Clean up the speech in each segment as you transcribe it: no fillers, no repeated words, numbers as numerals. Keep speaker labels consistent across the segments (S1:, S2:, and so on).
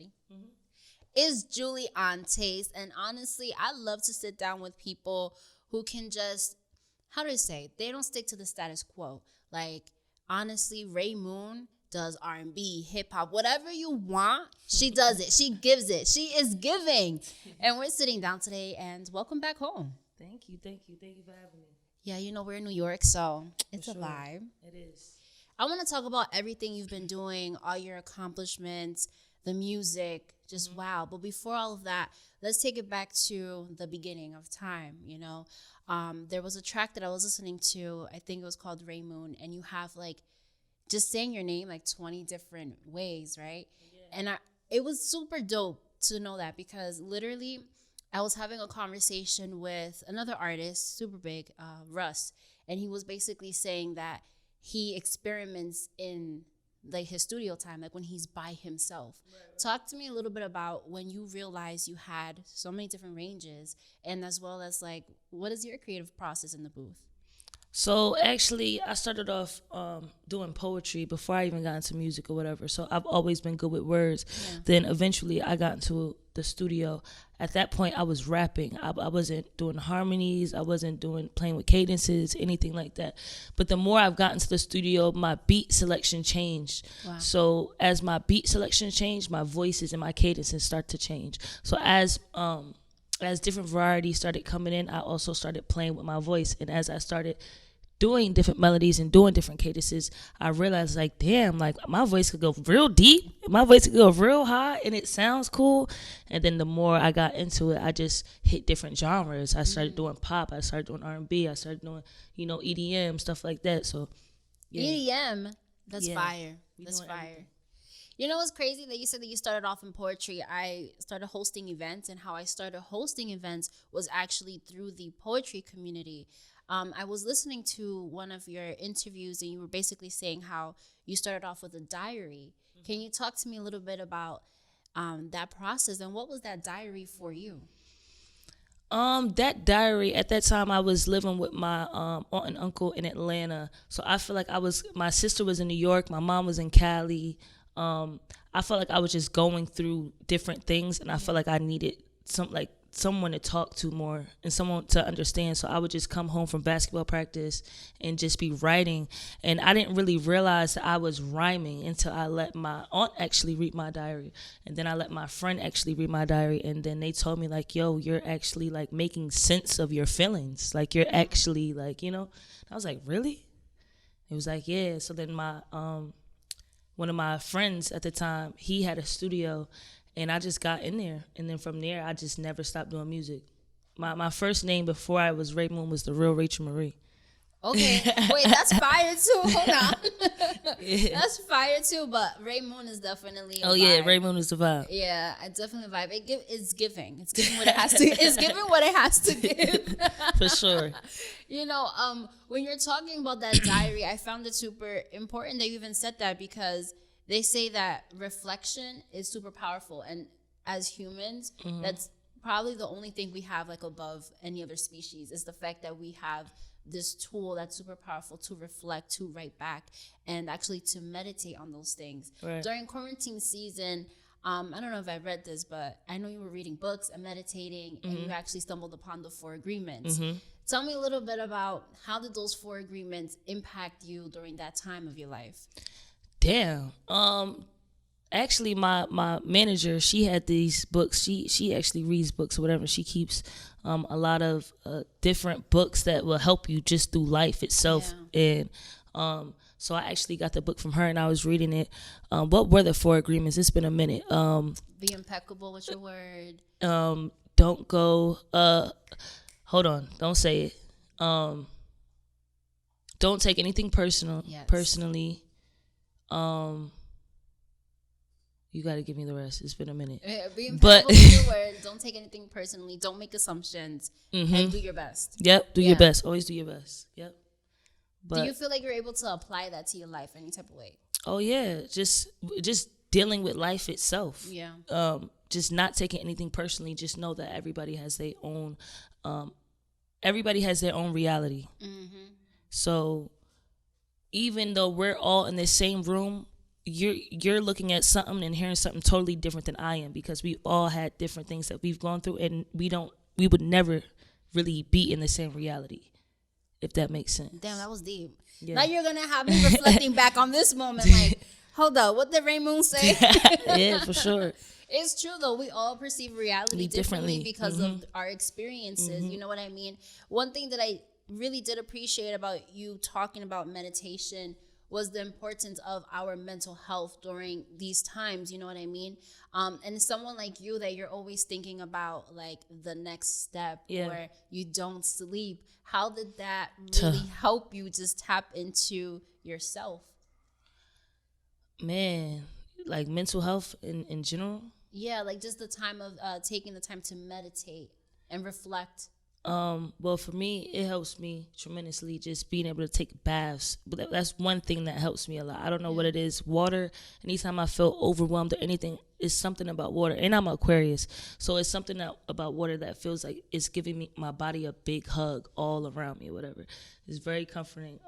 S1: ready? Mm-hmm. Is Julie on taste? And honestly, I love to sit down with people who can just, how do I say, they don't stick to the status quo. Like, honestly, Ray Moon does R&B, hip-hop, whatever you want, she does it. She gives it. She is giving. And we're sitting down today, and welcome back home.
S2: Thank you for having me.
S1: Yeah, you know, we're in New York, so it's a vibe.
S2: It is.
S1: I want to talk about everything you've been doing, all your accomplishments, the music, just wow. But before all of that, let's take it back to the beginning of time, you know. There was a track that I was listening to, I think it was called Ray Moon, and you have like just saying your name like 20 different ways, right? Yeah. And it was super dope to know that, because literally I was having a conversation with another artist, super big, Russ, and he was basically saying that he experiments in like his studio time, like when he's by himself. Right. Talk to me a little bit about when you realized you had so many different ranges, and as well as like, what is your creative process in the booth?
S2: So actually, I started off doing poetry before I even got into music or whatever. So I've always been good with words. Yeah. Then eventually I got into the studio. At that point, I was rapping. I wasn't doing harmonies. I wasn't playing with cadences, anything like that. But the more I've gotten to the studio, my beat selection changed. Wow. So as my beat selection changed, my voices and my cadences start to change. So as different varieties started coming in, I also started playing with my voice. And as I started doing different melodies and doing different cadences, I realized, like, damn, like my voice could go real deep, my voice could go real high, and it sounds cool. And then the more I got into it, I just hit different genres. I started doing pop, I started doing R&B, I started doing, EDM, stuff like that. So
S1: yeah. EDM, that's fire. That's fire. Everything. You know what's crazy that you said that you started off in poetry? I started hosting events, and how I started hosting events was actually through the poetry community. I was listening to one of your interviews, and you were basically saying how you started off with a diary. Mm-hmm. Can you talk to me a little bit about that process, and what was that diary for you?
S2: That diary, at that time I was living with my aunt and uncle in Atlanta. So I feel like my sister was in New York, my mom was in Cali. I felt like I was just going through different things, and I felt like I needed someone to talk to more and someone to understand. So I would just come home from basketball practice and just be writing. And I didn't really realize that I was rhyming until I let my aunt actually read my diary. And then I let my friend actually read my diary. And then they told me, like, yo, you're actually like making sense of your feelings. Like, you're actually like, I was like, really? It was like, yeah. So then one of my friends at the time, he had a studio, and I just got in there. And then from there, I just never stopped doing music. My first name before I was Ray Moon was The Real Rachel Marie.
S1: Okay. Wait, that's fire too. Hold on. Yeah. That's fire too, but Ray Moon is definitely a vibe.
S2: Yeah, Ray Moon is the vibe.
S1: Yeah, I definitely vibe. It's giving. It's giving what it has to. It's giving what it has to give.
S2: For sure.
S1: When you're talking about that diary, I found it super important that you even said that, because they say that reflection is super powerful, and as humans, that's probably the only thing we have like above any other species, is the fact that we have this tool that's super powerful to reflect, to write back, and actually to meditate on those things. Right. During quarantine season, I don't know if I read this, but I know you were reading books and meditating, and you actually stumbled upon the 4 agreements. Tell me a little bit about how did those 4 agreements impact you during that time of your life?
S2: Damn. Actually, my manager, she had these books. She actually reads books or whatever. She keeps a lot of different books that will help you just through life itself. Yeah. And so I actually got the book from her, and I was reading it. What were the 4 agreements? It's been a minute.
S1: Be impeccable with your word.
S2: Don't go. Hold on. Don't say it. Don't take anything personally. You got to give me the rest. It's been a minute.
S1: Be impeccable with your word. Don't take anything personally. Don't make assumptions. And do your best.
S2: Yep. Do your best. Always do your best. Yep.
S1: But do you feel like you're able to apply that to your life any type of way?
S2: Oh, yeah. Just dealing with life itself.
S1: Yeah.
S2: Just not taking anything personally. Just know that everybody has their own reality. Mm-hmm. So even though we're all in the same room, you're looking at something and hearing something totally different than I am, because we all had different things that we've gone through, and we would never really be in the same reality, if that makes sense.
S1: Damn, that was deep.
S2: Yeah.
S1: Now you're gonna have me reflecting back on this moment, like, hold up, what did Rain Moon say?
S2: Yeah, for sure.
S1: It's true though. We all perceive reality differently because of our experiences. You know what I mean? One thing that I really did appreciate about you talking about meditation was the importance of our mental health during these times. You know what I mean? And someone like you, that you're always thinking about like the next step, where you don't sleep. How did that really help you just tap into yourself?
S2: Man, like mental health in general.
S1: Yeah, like just the time of taking the time to meditate and reflect.
S2: Well, for me, it helps me tremendously just being able to take baths. But that's one thing that helps me a lot. I don't know what it is. Water, anytime I feel overwhelmed or anything, it's something about water. And I'm an Aquarius, so it's something about water that feels like it's giving me my body a big hug all around me, whatever. It's very comforting.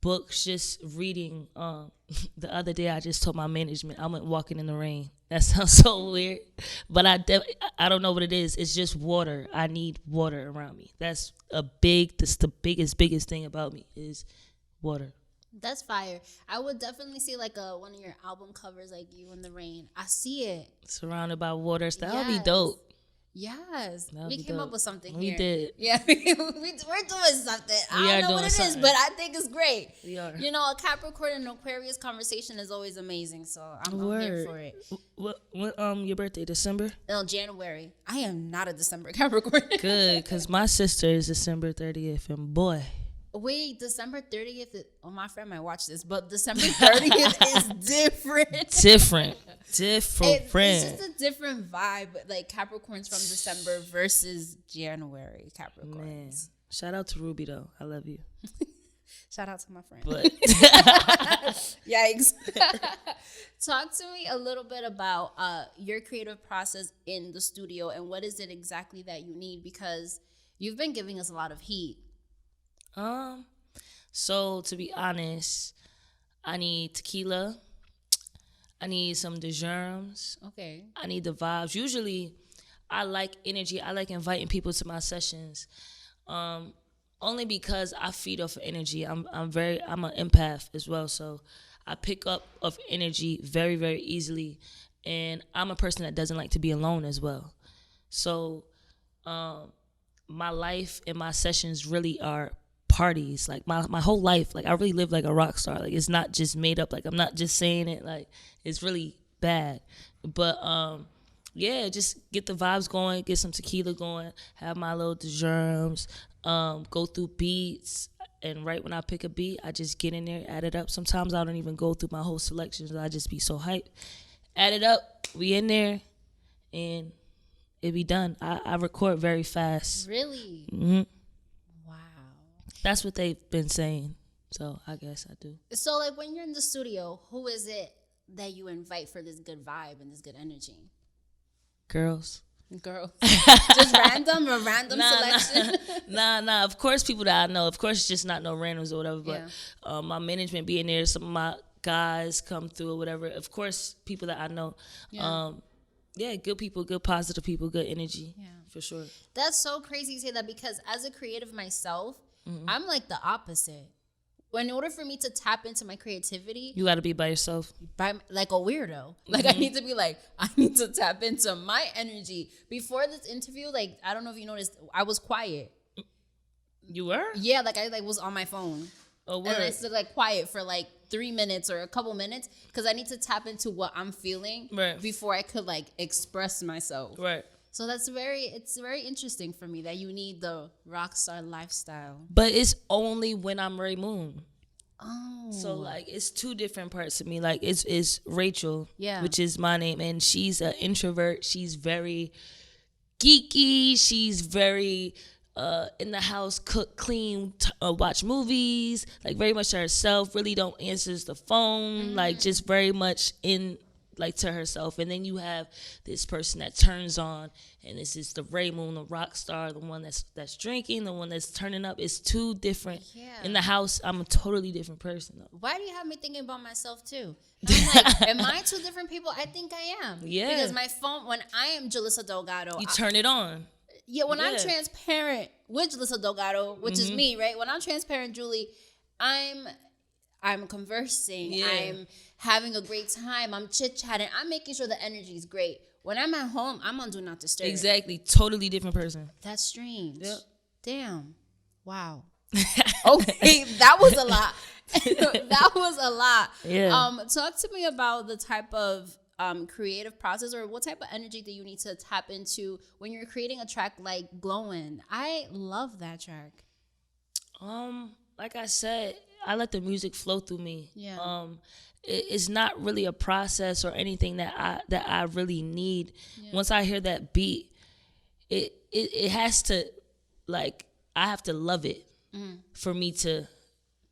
S2: Books, just reading. The other day I just told my management I went walking in the rain. That sounds so weird, but I don't know what it is. It's just water. I need water around me. That's the biggest thing about me is water.
S1: That's fire. I would definitely see like one of your album covers, like you in the rain. I see it.
S2: Surrounded by water. That would be dope.
S1: Yes, we came
S2: dope.
S1: up with something
S2: We
S1: here.
S2: did.
S1: Yeah, we're doing something. I don't know what it is, but I think it's great.
S2: We are.
S1: You know, a Capricorn and Aquarius conversation is always amazing, so I'm here for it.
S2: What your birthday, December?
S1: No, January. I am not a December Capricorn.
S2: Good, because my sister is December 30th, and boy.
S1: Wait, December 30th. My friend might watch this, but December 30th is different.
S2: Different.
S1: It's just a different vibe, like Capricorns from December versus January Capricorns.
S2: Man, shout out to Ruby though. I love you.
S1: Shout out to my friend.
S2: But
S1: yikes. Talk to me a little bit about your creative process in the studio, and what is it exactly that you need, because you've been giving us a lot of heat.
S2: So to be honest, I need tequila. I need some DeJerms.
S1: Okay.
S2: I need the vibes. Usually, I like energy. I like inviting people to my sessions, only because I feed off of energy. I'm an empath as well, so I pick up of energy very, very easily, and I'm a person that doesn't like to be alone as well. So, my life and my sessions really are parties. Like my whole life, like I really live like a rock star. Like it's not just made up. Like I'm not just saying it. Like it's really bad. But just get the vibes going, get some tequila going, have my little DeJerms, go through beats, and right when I pick a beat, I just get in there, add it up. Sometimes I don't even go through my whole selections. I just be so hyped. Add it up, we in there, and it be done. I record very fast.
S1: Really?
S2: Mm-hmm.
S1: Wow.
S2: That's what they've been saying, so I guess I do.
S1: So, like, when you're in the studio, who is it that you invite for this good vibe and this good energy?
S2: Girls.
S1: Just random selection?
S2: Nah. Of course, people that I know. Of course, it's just not no randoms or whatever. But my management being there, some of my guys come through or whatever. Of course, people that I know. Good people, good positive people, good energy. Yeah, for sure.
S1: That's so crazy to say that, because as a creative myself, I'm like the opposite. In order for me to tap into my creativity,
S2: you got to be by yourself.
S1: Like a weirdo. Like I need to be like, I need to tap into my energy. Before this interview, like, I don't know if you noticed, I was quiet.
S2: You were?
S1: Yeah, like I was on my phone.
S2: Oh, word.
S1: And I stood like quiet for like 3 minutes or a couple minutes, because I need to tap into what I'm feeling before I could like express myself.
S2: Right.
S1: So it's very interesting for me that you need the rock star lifestyle.
S2: But it's only when I'm Ray Moon.
S1: Oh.
S2: So like it's two different parts of me. Like it's Rachel,
S1: which
S2: is my name, and she's an introvert. She's very geeky. She's very in the house, cook, clean, watch movies, like very much herself. Really don't answer the phone, like just very much in like to herself. And then you have this person that turns on, and this is the Ray Moon, the rock star, the one that's drinking, the one that's turning up. It's two different.
S1: Yeah.
S2: In the house, I'm a totally different person though.
S1: Why do you have me thinking about myself too? I'm like, am I two different people? I think I am.
S2: Yeah.
S1: Because my phone, when I am Yulissa Delgado,
S2: You turn it on.
S1: Yeah, when I'm transparent with Yulissa Delgado, which is me, right? When I'm transparent, Julie, I'm conversing.
S2: Yeah.
S1: I'm having a great time. I'm chit-chatting. I'm making sure the energy is great. When I'm at home, I'm on Do Not Disturb.
S2: Exactly. Totally different person.
S1: That's strange.
S2: Yep.
S1: Damn. Wow. Okay, that was a lot. That was a lot.
S2: Yeah.
S1: Talk to me about the type of creative process, or what type of energy do you need to tap into when you're creating a track like Glowin? I love that track.
S2: Like I said, I let the music flow through me.
S1: Yeah.
S2: It's not really a process or anything that I really need. Yeah. Once I hear that beat, it has to, like, I have to love it for me to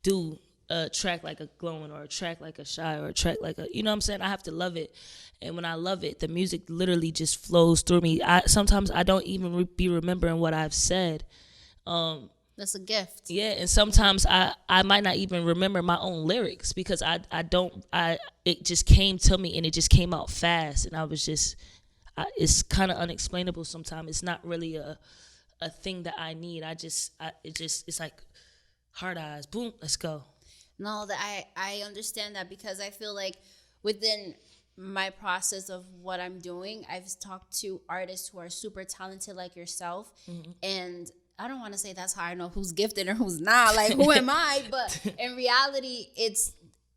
S2: do a track like a Glowin, or a track like a Shy, or a track like a, you know what I'm saying? I have to love it. And when I love it, the music literally just flows through me. Sometimes I don't even be remembering what I've said.
S1: That's a gift.
S2: Yeah, and sometimes I might not even remember my own lyrics, because it just came to me, and it just came out fast, and I was just, it's kind of unexplainable sometimes. It's not really a thing that I need. It's like hard eyes, boom, let's go.
S1: No, that I understand that, because I feel like within my process of what I'm doing, I've talked to artists who are super talented like yourself, and I don't want to say that's how I know who's gifted or who's not. Like, who am I? But in reality,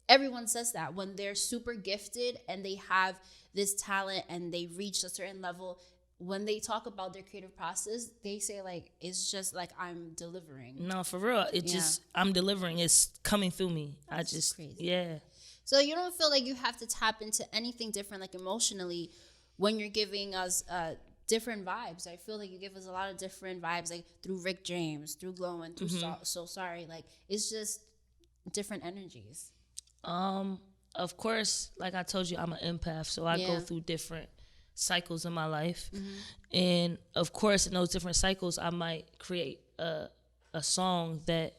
S1: everyone says that when they're super gifted and they have this talent and they reach a certain level, when they talk about their creative process, they say, like, it's just like I'm delivering.
S2: No, for real. I'm delivering. It's coming through me.
S1: Crazy.
S2: Yeah.
S1: So you don't feel like you have to tap into anything different, like emotionally, when you're giving us different vibes. I feel like you give us a lot of different vibes, like through Rick James, through Glowin, through So Sorry. Like, it's just different energies.
S2: Of course, like I told you, I'm an empath, so I go through different cycles in my life. And of course, in those different cycles, I might create a song that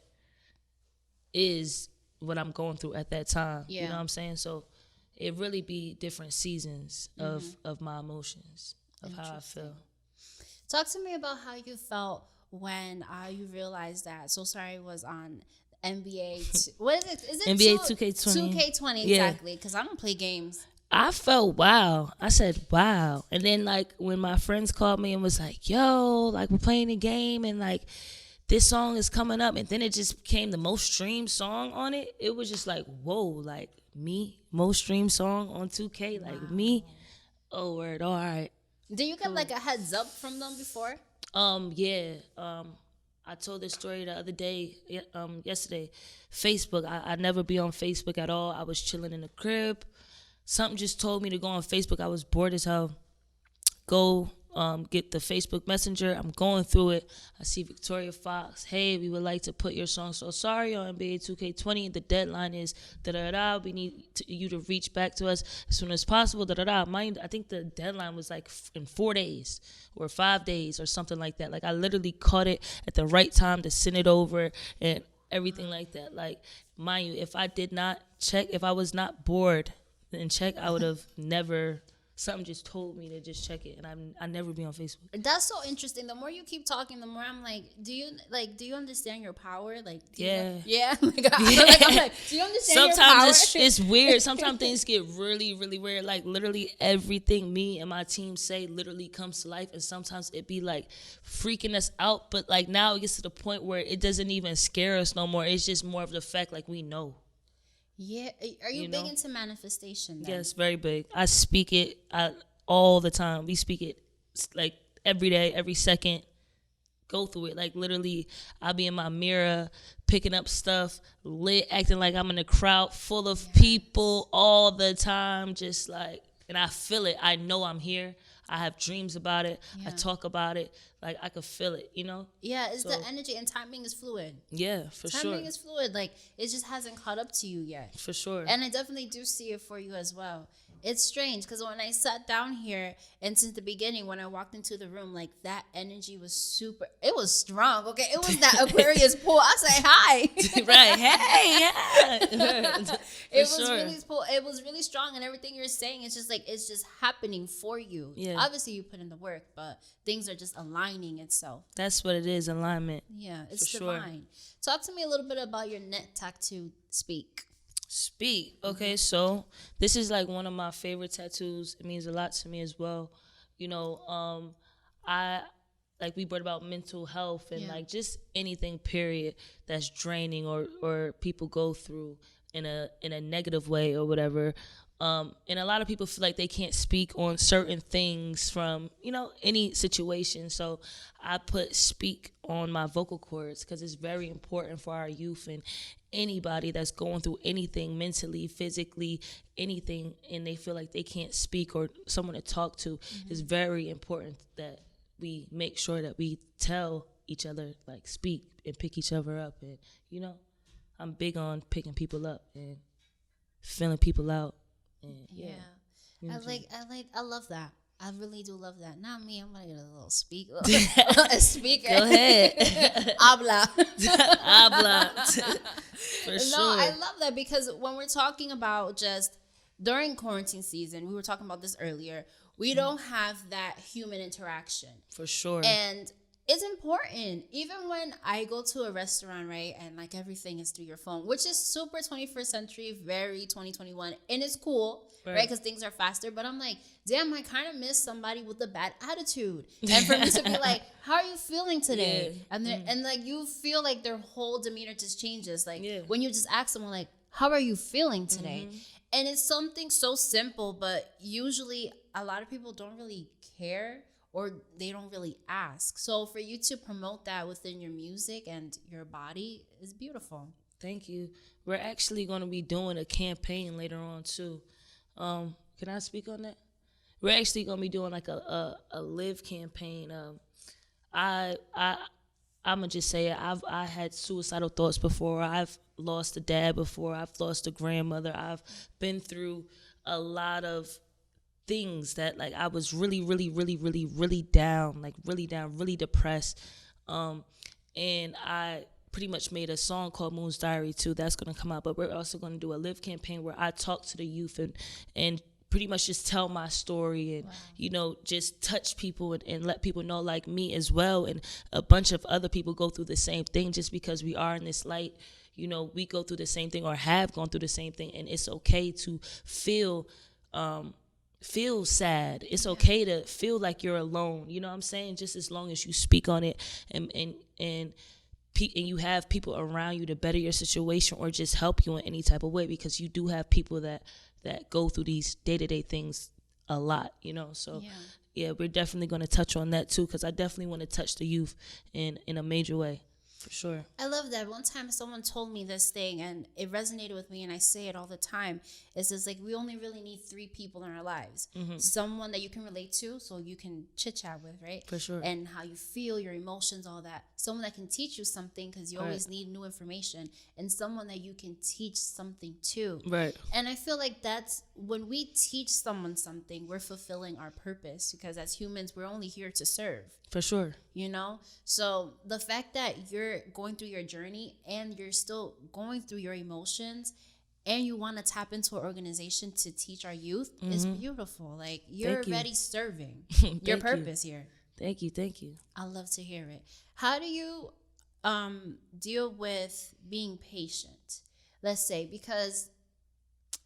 S2: is what I'm going through at that time. You know what I'm saying? So it really be different seasons of my emotions, of how I feel.
S1: Talk to me about how you felt when you realized that So Sorry was on NBA. What is it? Is it
S2: NBA 2K20?
S1: 2K20, exactly. Because I don't play games.
S2: I felt wow. I said wow. And then, like, when my friends called me and was like, yo, like, we're playing a game and, like, this song is coming up, and then it just became the most streamed song on it. It was just like, whoa, like, me, most streamed song on 2K, like, me. Oh, word, all right.
S1: Did you get like a heads up from them before?
S2: Yeah. I told this story the other day, yesterday. Facebook, I never be on Facebook at all. I was chilling in the crib. Something just told me to go on Facebook. I was bored as hell. Go get the Facebook Messenger. I'm going through it. I see Victoria Fox. Hey, we would like to put your song So Sorry on NBA 2K20. The deadline is da-da-da. We need you to reach back to us as soon as possible. Da-da-da. Mind, I think the deadline was like in 4 days or 5 days or something like that. Like, I literally caught it at the right time to send it over and everything like that. Like, mind you, if I did not check, if I was not bored and check, I would have never. Something just told me to just check it, and I never be on Facebook.
S1: That's so interesting. The more you keep talking, the more I'm like, do you understand your power? Like,
S2: yeah.
S1: I'm like, do you understand
S2: Sometimes
S1: your power?
S2: it's weird. Sometimes things get really, really weird. Like, literally everything me and my team say literally comes to life, and sometimes it be like freaking us out. But like, now it gets to the point where it doesn't even scare us no more. It's just more of the fact, like, we know.
S1: Yeah, are you big into manifestation then?
S2: Yes, very big. I speak it all the time. We speak it like every day, every second. Go through it. Like, literally, I'll be in my mirror picking up stuff, lit, acting like I'm in a crowd full of people all the time, just like, and I feel it. I know I'm here. I have dreams about it. I talk about it. Like, I could feel it, you know?
S1: Yeah, it's the energy, and timing is fluid.
S2: Yeah, for sure.
S1: Timing is fluid. Like, it just hasn't caught up to you yet.
S2: For sure.
S1: And I definitely do see it for you as well. It's strange because when I sat down here and since the beginning, when I walked into the room, like that energy was super, it was strong. Okay. It was that Aquarius pull. I say hi.
S2: Right. Hey, yeah.
S1: It was really strong, and everything you're saying is just like it's just happening for you.
S2: Yeah.
S1: Obviously you put in the work, but things are just aligning itself.
S2: That's what it is, alignment.
S1: Yeah, it's
S2: for
S1: divine. Talk to me a little bit about your neck tattoo.
S2: Speak. Okay, so this is like one of my favorite tattoos. It means a lot to me as well. You know, I like we brought about mental health and like just anything period that's draining or people go through in a negative way or whatever. And a lot of people feel like they can't speak on certain things from, any situation. So I put speak on my vocal cords because it's very important for our youth and anybody that's going through anything mentally, physically, anything, and they feel like they can't speak or someone to talk to. It's very important that we make sure that we tell each other, like, speak and pick each other up. And, I'm big on picking people up and filling people out. And,
S1: I love that. I really do love that. Not me. I'm gonna get a little a speaker.
S2: Go ahead.
S1: Habla.
S2: Habla. For sure.
S1: No, I love that because when we're talking about just during quarantine season, we were talking about this earlier. We don't have that human interaction.
S2: For sure.
S1: And it's important. Even when I go to a restaurant, right, and like everything is through your phone, which is super 21st century, very 2021, and it's cool, right? Because things are faster. But I'm like, damn, I kind of miss somebody with a bad attitude. And for me to be like, how are you feeling today? Yeah. And like you feel like their whole demeanor just changes. Like when you just ask someone like, how are you feeling today? And it's something so simple, but usually a lot of people don't really care. Or they don't really ask. So for you to promote that within your music and your body is beautiful.
S2: Thank you. We're actually going to be doing a campaign later on too. Can I speak on that? We're actually going to be doing like a live campaign. I'm gonna just say it. I had suicidal thoughts before. I've lost a dad before. I've lost a grandmother. I've been through a lot of things that like I was really, really, really, really, really down, really depressed. And I pretty much made a song called Moon's Diary too. That's gonna come out. But we're also gonna do a live campaign where I talk to the youth and pretty much just tell my story and just touch people and let people know like me as well. And a bunch of other people go through the same thing just because we are in this light. We go through the same thing or have gone through the same thing, and it's okay to feel sad. It's okay to feel like you're alone. You know what I'm saying? Just as long as you speak on it and you have people around you to better your situation or just help you in any type of way, because you do have people that go through these day-to-day things a lot, So we're definitely going to touch on that too, because I definitely want to touch the youth in a major way. For sure.
S1: I love that. One time someone told me this thing and it resonated with me, and I say it all the time. It's just like we only really need 3 people in our lives. Someone that you can relate to, so you can chit chat with, right?
S2: For sure.
S1: And how you feel, your emotions, all that. Someone that can teach you something, because you always need new information. And someone that you can teach something to.
S2: Right.
S1: And I feel like that's when we teach someone something, we're fulfilling our purpose, because as humans, we're only here to serve.
S2: For sure.
S1: So the fact that you're going through your journey and you're still going through your emotions and you want to tap into an organization to teach our youth is beautiful. Like you're already serving your purpose here.
S2: Thank you.
S1: I love to hear it. How do you deal with being patient? Let's say, because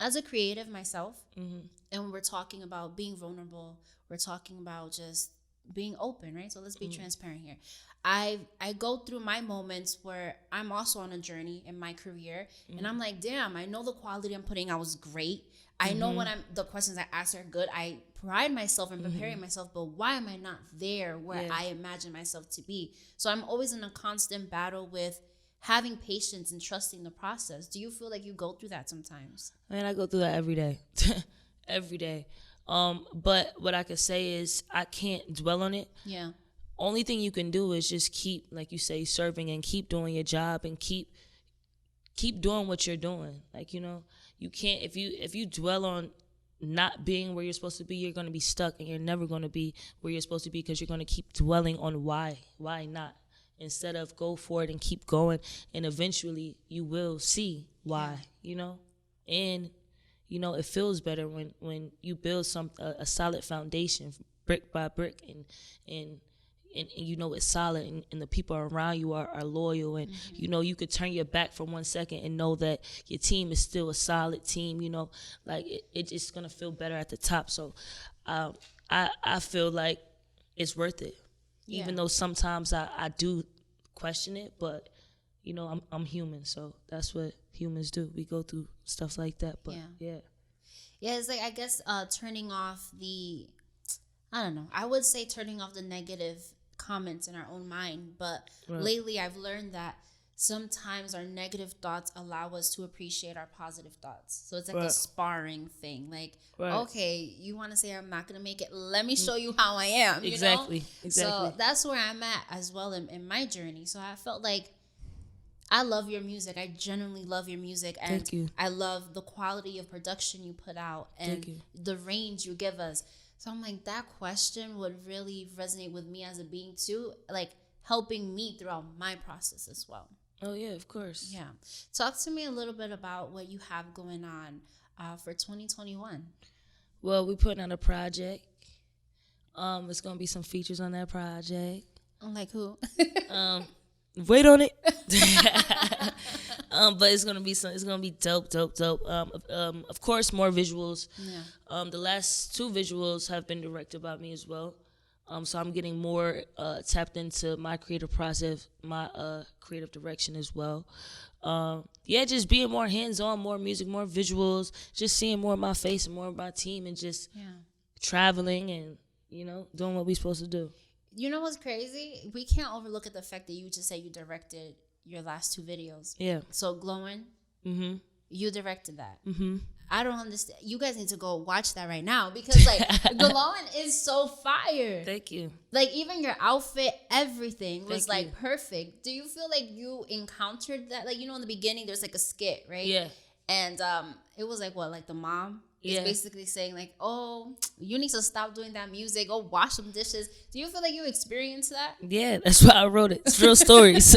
S1: as a creative myself, and we're talking about being vulnerable, we're talking about just being open, right? So let's be transparent here. I go through my moments where I'm also on a journey in my career, and I'm like, damn, I know the quality I'm putting out was great. I know when the questions I ask are good. I pride myself in preparing myself, but why am I not there where I imagine myself to be? So I'm always in a constant battle with having patience and trusting the process. Do you feel like you go through that sometimes?
S2: I go through that every day. Every day. But what I could say is I can't dwell on it. Yeah. Only thing you can do is just keep, like you say, serving and keep doing your job and keep doing what you're doing. Like, you can't, if you dwell on not being where you're supposed to be, you're going to be stuck, and you're never going to be where you're supposed to be because you're going to keep dwelling on why not, instead of go for it and keep going, and eventually you will see why, and it feels better when you build a solid foundation brick by brick, and it's solid, and the people around you are loyal, and you could turn your back for 1 second and know that your team is still a solid team, like it's just gonna feel better at the top. So I feel like it's worth it, even though sometimes I do question it, but I'm human, so that's what humans do. We go through stuff like that, but yeah,
S1: it's like, I guess turning off I would say turning off the negative comments in our own mind, but lately I've learned that sometimes our negative thoughts allow us to appreciate our positive thoughts. So it's like a sparring thing. Like, okay, you want to say I'm not going to make it, let me show you how I am.
S2: Exactly.
S1: So that's where I'm at as well in my journey. So I felt like I love your music. I genuinely love your music, and
S2: Thank you.
S1: I love the quality of production you put out and the range you give us. So I'm like, that question would really resonate with me as a being too, like helping me throughout my process as well.
S2: Oh, yeah, of course.
S1: Yeah. Talk to me a little bit about what you have going on for 2021.
S2: Well, we're putting out a project. It's going to be some features on that project.
S1: Like who?
S2: Wait on it. But it's gonna be dope. Of course, more visuals. Yeah. The last 2 visuals have been directed by me as well. So I'm getting more tapped into my creative process, my creative direction as well. Just being more hands-on, more music, more visuals, just seeing more of my face and more of my team, and just traveling and doing what we're supposed to do.
S1: You know what's crazy? We can't overlook at the fact that you just said you directed your last 2 videos. Yeah. So Glowin, you directed that. I don't understand. You guys need to go watch that right now, because like Glowin is so fire.
S2: Thank you.
S1: Like even your outfit, everything was like perfect. Do you feel like you encountered that? Like, in the beginning there's like a skit, right? Yeah. And it was like what, like the mom is basically saying like, oh, you need to stop doing that music. Go wash some dishes. Do you feel like you experienced that?
S2: Yeah, that's why I wrote it. It's real stories.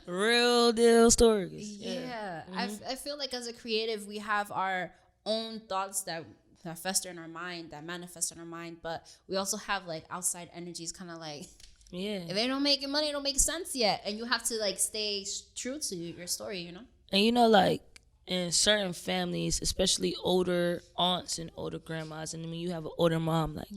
S2: Real deal stories.
S1: Yeah. I feel like as a creative, we have our own thoughts that fester in our mind, that manifest in our mind, but we also have like outside energies, kind of like, if they don't make money, it don't make sense yet, and you have to like stay true to your story,
S2: And like in certain families, especially older aunts and older grandmas, and when you have an older mom, like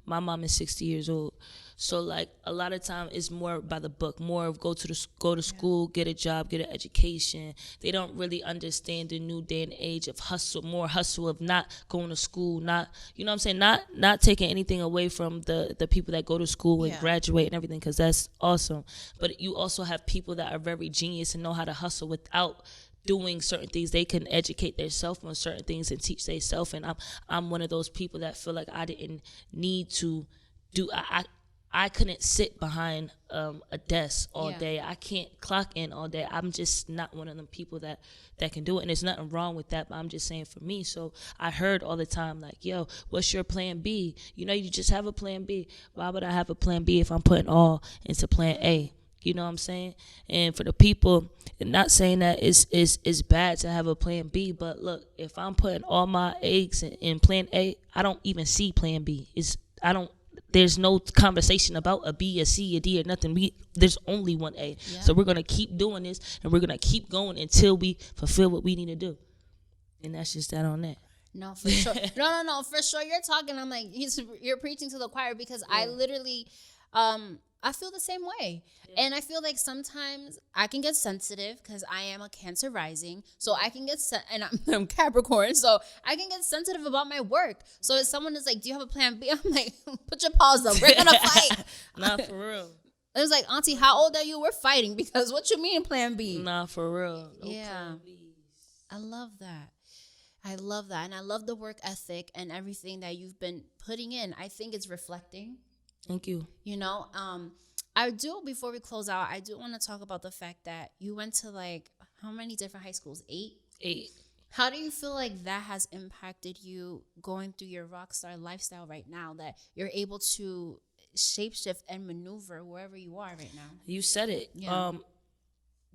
S2: my mom is 60 years old, so like a lot of time it's more by the book, more of go to school, get a job, get an education. They don't really understand the new day and age of more hustle of not going to school, not what I'm saying, not taking anything away from the people that go to school and graduate and everything, because that's awesome. But you also have people that are very genius and know how to hustle without doing certain things. They can educate themselves on certain things and teach themselves, and I'm one of those people that feel like I didn't need to do. I couldn't sit behind a desk all day. I can't clock in all day. I'm just not one of them people that can do it, and there's nothing wrong with that, but I'm just saying for me. So I heard all the time like, yo, what's your plan B? You just have a plan B. Why would I have a plan B if I'm putting all into plan A? You know what I'm saying? And for the people, not saying that it's bad to have a plan B, but look, if I'm putting all my eggs in plan A, I don't even see plan B. There's no conversation about a B, a C, a D, or nothing. There's only one A. Yeah. So we're going to keep doing this, and we're going to keep going until we fulfill what we need to do. And that's just that on that.
S1: No, for sure. No, for sure. You're talking, I'm like, you're preaching to the choir, because I literally... I feel the same way. Yeah. And I feel like sometimes I can get sensitive because I am a Cancer rising. So I can get, and I'm Capricorn. So I can get sensitive about my work. So if someone is like, do you have a plan B? I'm like, put your paws up. We're going to fight.
S2: Not for real.
S1: It was like, Auntie, how old are you? We're fighting, because what you mean plan B?
S2: Nah, for real. No
S1: plan Bs. I love that. And I love the work ethic and everything that you've been putting in. I think it's reflecting.
S2: Thank you.
S1: I do, before we close out, I do want to talk about the fact that you went to like, how many different high schools? 8?
S2: 8.
S1: How do you feel like that has impacted you going through your rock star lifestyle right now, that you're able to shapeshift and maneuver wherever you are right now?
S2: You said it.
S1: Yeah.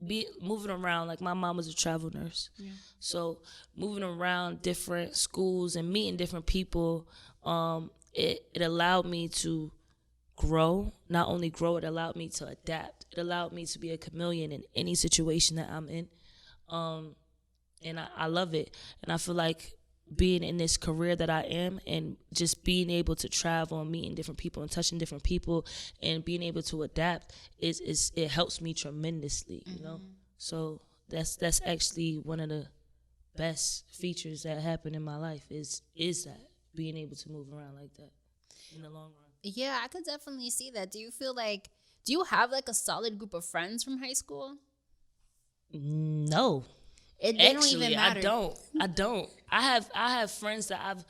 S2: Be moving around. Like my mom was a travel nurse, so moving around different schools and meeting different people, it allowed me to grow. Not only grow, it allowed me to adapt. It allowed me to be a chameleon in any situation that I'm in, and I love it. And I feel like being in this career that I am, and just being able to travel and meeting different people and touching different people and being able to adapt is it helps me tremendously, you know. So that's actually one of the best features that happened in my life is that being able to move around like that in the long run.
S1: Yeah, I could definitely see that. Do you have like a solid group of friends from high school?
S2: No.
S1: They don't
S2: Actually,
S1: even matter.
S2: I don't. I have friends that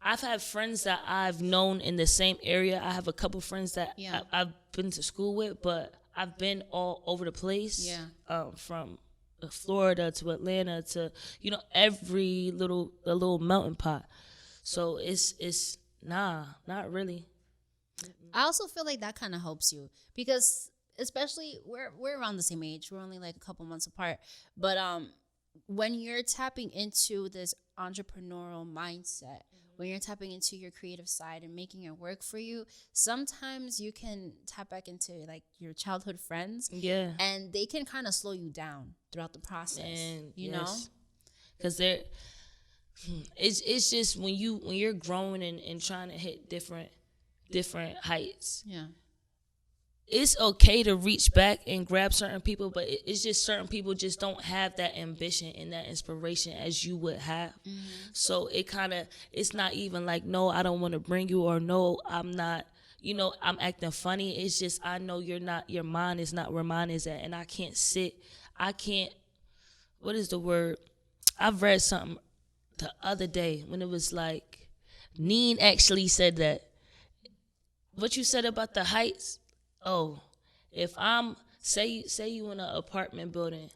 S2: I've had friends that I've known in the same area. I have a couple friends that I've been to school with, but I've been all over the place.
S1: Yeah.
S2: From Florida to Atlanta to every little melting pot. So it's not really.
S1: I also feel like that kind of helps you, because especially we're around the same age. We're only like a couple months apart, but when you're tapping into this entrepreneurial mindset, when you're tapping into your creative side and making it work for you, sometimes you can tap back into like your childhood friends, and they can kind of slow you down throughout the process. And you know,
S2: because it's just when you're growing and trying to hit different heights.
S1: Yeah.
S2: It's okay to reach back and grab certain people, but it's just certain people just don't have that ambition and that inspiration as you would have. So it's not even like, no, I don't want to bring you, or no, I'm not, I'm acting funny. It's just, I know your mind is not where mine is at, and what is the word? I've read something the other day when it was like, Neen actually said that. What you said about the heights? Oh, if I'm say you in an apartment building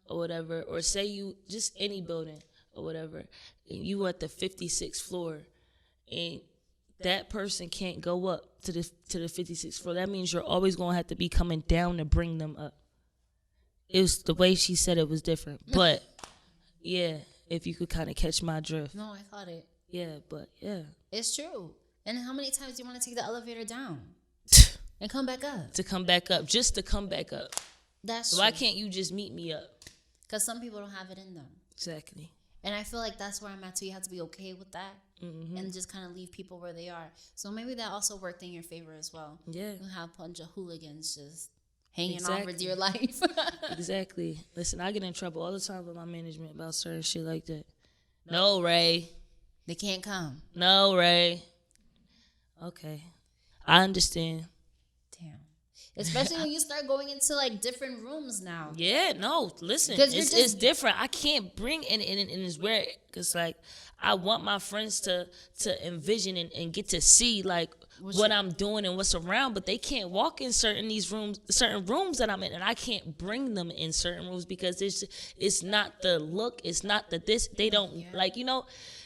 S2: or whatever, or say you just any building or whatever, and you at the 56th floor, and that person can't go up to the 56th floor, that means you're always gonna have to be coming down to bring them up. It was the way she said it was different, but yeah, if you could kind of catch my drift.
S1: No, I caught it.
S2: Yeah, but yeah,
S1: it's true. And how many times do you want to take the elevator down? And come back up.
S2: To come back up. Just to come back up.
S1: That's
S2: Why can't you just meet me up?
S1: Because some people don't have it in them.
S2: Exactly.
S1: And I feel like that's where I'm at too. You have to be okay with that. And just kind of leave people where they are. So maybe that also worked in your favor as well.
S2: Yeah.
S1: You have a bunch of hooligans just hanging on with your life.
S2: Exactly. Listen, I get in trouble all the time with my management about certain shit like that. No, Ray.
S1: They can't come.
S2: No, Ray. Okay. I understand.
S1: Damn. Especially when you start going into like different rooms now.
S2: Yeah, no, listen, it's different. I can't bring and it's weird because like I want my friends to envision and get to see like what I'm doing and what's around, but they can't walk in certain rooms that I'm in, and I can't bring them in certain rooms because it's not the look, it's not the this. They don't like,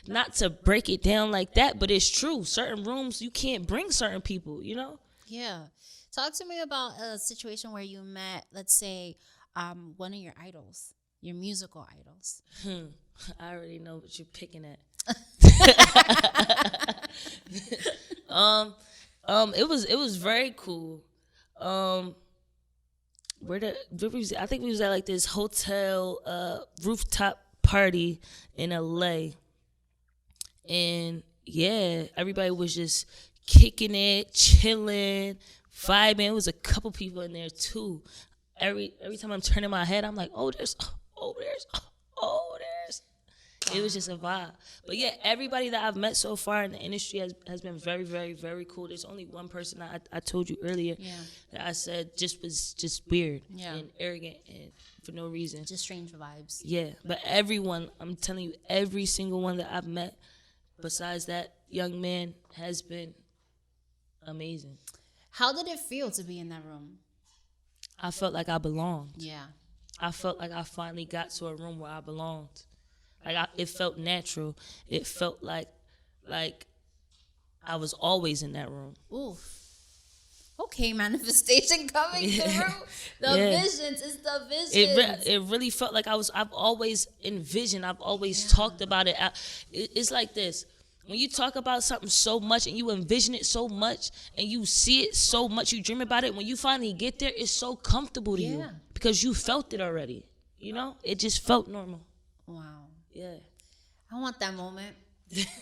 S2: not to break it down like that, but it's true. Certain rooms you can't bring certain people,
S1: Yeah. Talk to me about a situation where you met, let's say, one of your idols, your musical idols.
S2: I already know what you're picking at. It was very cool. I think we was at like this hotel rooftop party in LA, and yeah, everybody was just kicking it, chilling, vibing. It was a couple people in there too. Every time I'm turning my head, I'm like, there's. It was just a vibe. But yeah, everybody that I've met so far in the industry has been very, very, very cool. There's only one person I told you earlier that I said was just weird and arrogant and for no reason.
S1: Just strange vibes.
S2: Yeah, but everyone, I'm telling you, every single one that I've met besides that young man has been amazing.
S1: How did it feel to be in that room?
S2: I felt like I belonged.
S1: Yeah.
S2: I felt like I finally got to a room where I belonged. It felt natural. It felt like I was always in that room.
S1: Oof. Okay, manifestation coming through. The visions, it's the visions.
S2: It really felt like I've always envisioned. I've always talked about it. It's like this. When you talk about something so much and you envision it so much and you see it so much, you dream about it, when you finally get there, it's so comfortable to you because you felt it already. You know? It just felt normal.
S1: Wow.
S2: Yeah.
S1: I want that moment.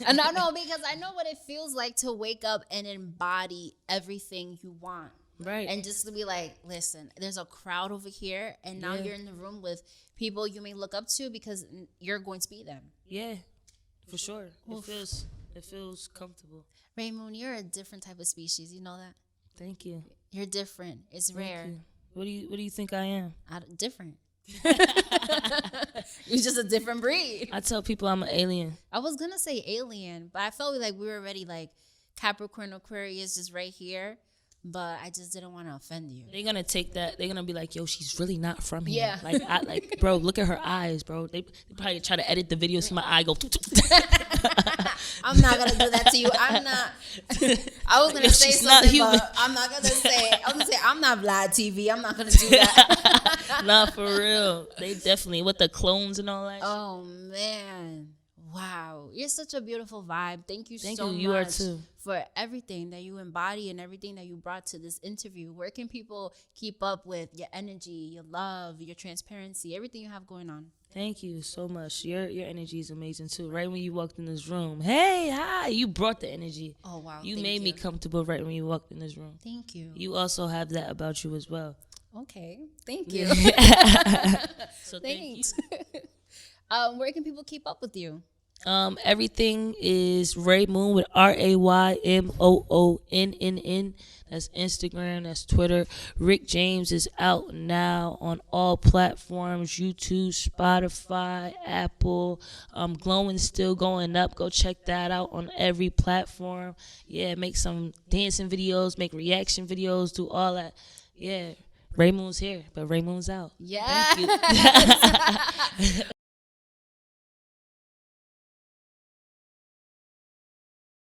S1: And I know, because I know what it feels like to wake up and embody everything you want.
S2: Right.
S1: And just to be like, listen, there's a crowd over here, and now you're in the room with people you may look up to because you're going to be them.
S2: Yeah, for sure. It feels comfortable.
S1: Raymond, you're a different type of species. You know that?
S2: Thank you.
S1: You're different. It's rare.
S2: You. What do you think I am?
S1: Different. You're just a different breed.
S2: I tell people I'm an alien.
S1: I was gonna say alien, but I felt like we were already like Capricorn, Aquarius, just right here. But I just didn't want to offend you.
S2: They're gonna take that. They're gonna be like, "Yo, she's really not from here."
S1: Yeah.
S2: Bro, look at her eyes, bro. They probably try to edit the video, see my eye go.
S1: I'm not gonna do that to you. I'm not. I was gonna say something, but I'm not gonna say. I was gonna say I'm not Vlad TV. I'm not gonna do that.
S2: Nah, for real. They definitely with the clones and all that.
S1: Oh man. Wow, you're such a beautiful vibe. Thank you so much.
S2: You are too.
S1: For everything that you embody and everything that you brought to this interview. Where can people keep up with your energy, your love, your transparency, everything you have going on?
S2: Thank you so much. Your energy is amazing too. Right when you walked in this room, hey, hi, you brought the energy.
S1: Oh wow,
S2: you made me comfortable right when you walked in this room.
S1: Thank you.
S2: You also have that about you as well.
S1: Okay, thank you.
S2: So
S1: thanks. Where can people keep up with you?
S2: Everything is Ray Moon with RayMoonNN. That's Instagram, that's Twitter. Rick James is out now on all platforms, YouTube, Spotify, Apple. Glowin still going up. Go check that out on every platform. Yeah, make some dancing videos, make reaction videos, do all that. Yeah. Ray Moon's here, but Ray Moon's out.
S1: Yeah.